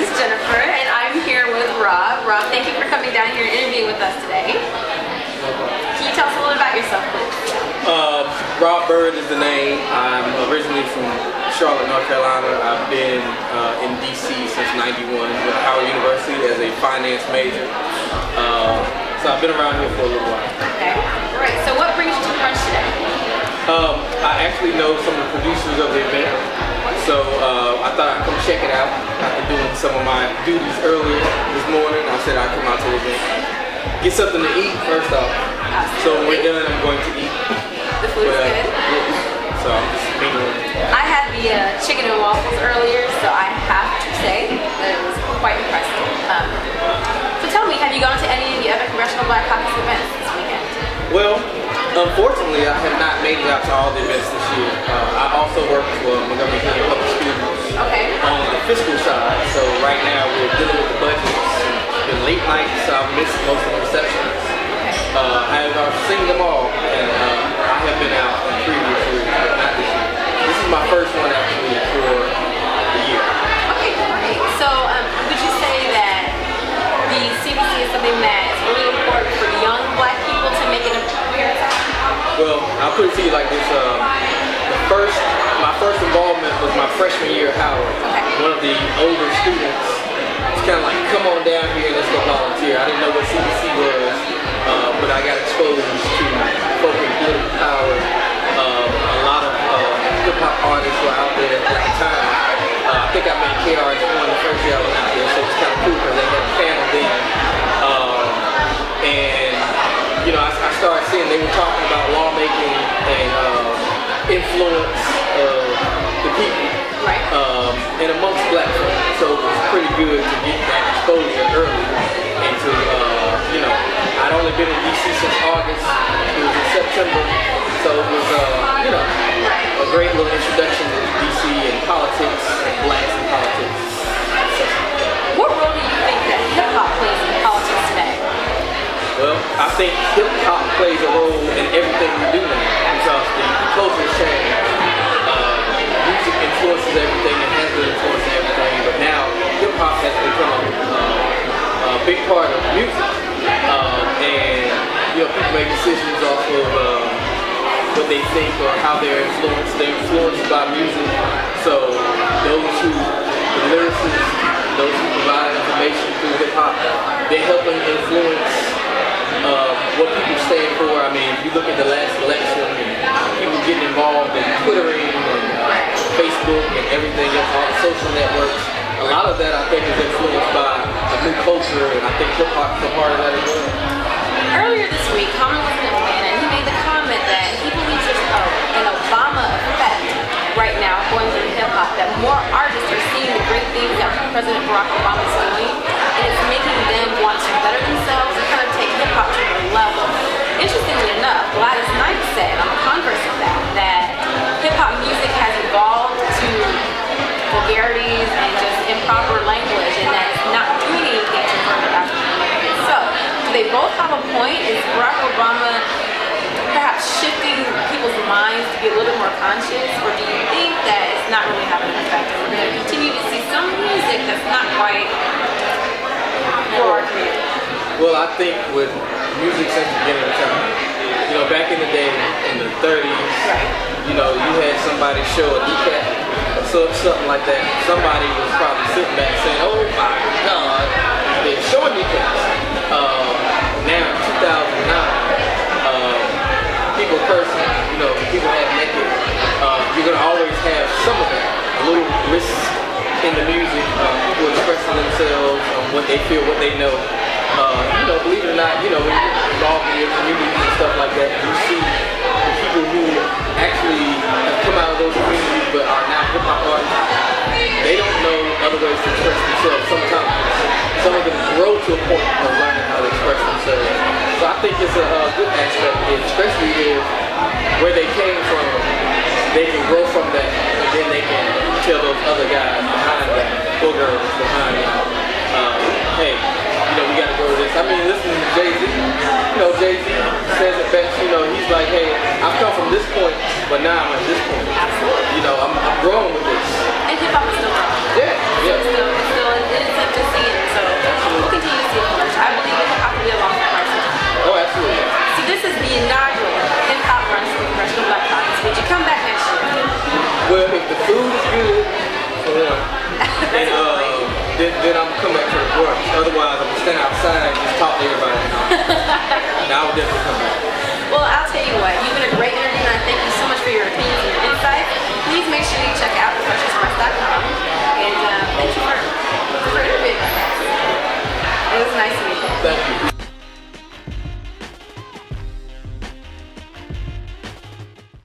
is Jennifer, and I'm here with Rob. Rob, thank you for coming down here and interviewing with us today. Can you tell us a little about yourself, please? Rob Bird is the name. I'm originally from Charlotte, North Carolina. I've been in DC since '91 with Howard University as a finance major. So I've been around here for a little while. Okay, great. So what brings you to the brunch today? I actually know some of the producers of the event, so I thought I'd come check it out. After doing some of my duties earlier this morning, I said I'd come out to the event. Get something to eat first off. Absolutely. So when we're done, I'm going to eat. The food is good. Yeah. So I'm just mingling. I had the chicken and waffles earlier, so I have to say that it was quite impressive. So tell me, have you gone to any of the other Congressional Black Caucus events this weekend? Well, unfortunately, I have not made it out to all the events this year. I also work for Montgomery County Public Schools on the fiscal side. So right now we're dealing with the budgets. It's been late nights, so I've missed most of the receptions. I've seen them all, and I have been out in previous years, but not this year. This is my first one actually for the year. Okay, great. So would you say that the CBC is something that's really important for young Black people to make an appearance at? Well, I'll put it to you like this. My first involvement was my freshman year at Howard. One of the older students was kind of like, come on down here, let's go volunteer. I didn't know what CBC was, but I got exposed to folk in political power. A lot of hip-hop artists were out there at the time. I think I met KRS-One the first year I went out there, so it's kind of cool because they had a panel then. And you know, I started seeing they were talking about lawmaking and influence of the people, and amongst Black folk. So it was pretty good to get that exposure early. And to, you know, I'd only been in DC since August. It was in September, so it was, you know, a great little introduction to DC and politics and Blacks in politics. What role do you think that hip-hop plays in politics today? Well, I think hip-hop plays a role in everything we do now because the culture has changed. Music influences everything and has been influencing everything, but now hip-hop has become a big part of music. And, you know, people make decisions off of what they think or how they're influenced. They're influenced by music. So those who, the lyricists, those who provide information through hip-hop, they're helping influence what people stand for. I mean, if you look at the last election, and people getting involved in Twittering and Facebook and everything else, all the social networks, a lot of that I think is influenced by the new culture, and I think hip-hop is a part of that as well. Earlier this week, Common was in Atlanta, and he made the comment that he believes there's an Obama effect right now going through hip-hop, that more artists are seeing the great things that President Barack Obama is doing, and it's making them want to better themselves and kind of take hip-hop to another level. Interestingly enough, Gladys Knight said on the converse of that hip-hop music has evolved to vulgarities and just improper language, and that it's not doing anything to further African Americans. So, do they both have a point? Is Barack Obama perhaps shifting people's minds to be a little bit more conscious, or do you think that it's not really having an effect, and we're going to continue to see some music that's not quite for our community? Well, I think with music since the beginning of time, you know, back in the day, in the 30s, you know, you had somebody show a kneecap, so something like that. Somebody was probably sitting back saying, "Oh my God, they're showing kneecaps." Now, in 2009, people cursing, you know, people have naked. You're gonna always have some of that, a little risk in the music. People expressing themselves on what they feel, what they know. You know, believe it or not, you know, when you're involved in your communities and stuff like that, you see the people who actually have come out of those communities but are now hip-hop artists. They don't know other ways to express themselves. Sometimes some of them grow to a point of learning how to express themselves. So I think it's a good aspect, especially if where they came from, they can grow from that, and then they can tell those other guys behind them, or girls behind them, hey, you know, we got to go to this. I mean, listening to Jay-Z, you know, Jay-Z says it best, you know, he's like, hey, I've come from this point, but now I'm at this point. Absolutely. You know, I'm growing with this. And hip-hop is still growing. Yeah. It's still, it is stand outside and just talk to everybody. I would definitely come back. Well, I'll tell you what, you've been a great interview, and I thank you so much for your opinions and your insight. Please make sure you check out